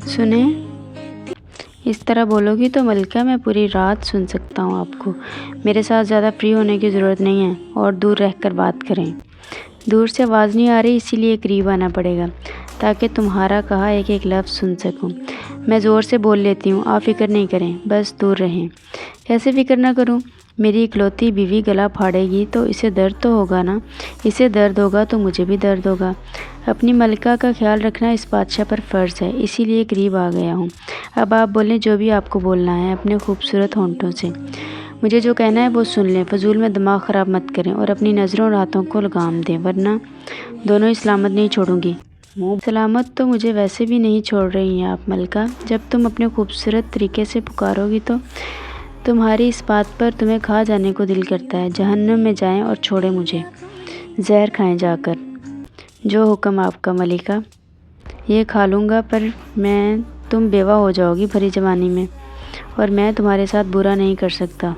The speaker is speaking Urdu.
سنیں، اس طرح بولو گی تو ملکہ میں پوری رات سن سکتا ہوں آپ کو۔ میرے ساتھ زیادہ فری ہونے کی ضرورت نہیں ہے، اور دور رہ کر بات کریں۔ دور سے آواز نہیں آ رہی، اسی لیے قریب آنا پڑے گا تاکہ تمہارا کہا ایک ایک لفظ سن سکوں۔ میں زور سے بول لیتی ہوں، آپ فکر نہیں کریں، بس دور رہیں۔ کیسے فکر نہ کروں؟ میری اکلوتی بیوی گلا پھاڑے گی تو اسے درد تو ہوگا نا، اسے درد ہوگا تو مجھے بھی درد ہوگا۔ اپنی ملکہ کا خیال رکھنا اس بادشاہ پر فرض ہے، اسی لیے قریب آ گیا ہوں۔ اب آپ بولیں جو بھی آپ کو بولنا ہے اپنے خوبصورت ہونٹوں سے۔ مجھے جو کہنا ہے وہ سن لیں، فضول میں دماغ خراب مت کریں اور اپنی نظروں اور ہاتھوں کو لگام دیں، ورنہ دونوں ہی سلامت نہیں چھوڑوں گی۔ سلامت تو مجھے ویسے بھی نہیں چھوڑ رہی ہیں آپ ملکہ۔ جب تم اپنے خوبصورت طریقے سے پکارو گی تو تمہاری اس بات پر تمہیں کھا جانے کو دل کرتا ہے۔ جہنم میں جائیں اور چھوڑیں مجھے، زہر کھائیں جا کر۔ جو حکم آپ کا ملکہ۔ یہ کھا لوں گا پر تم بیوہ ہو جاؤ گی بھری جوانی میں، اور میں تمہارے ساتھ برا نہیں کر سکتا۔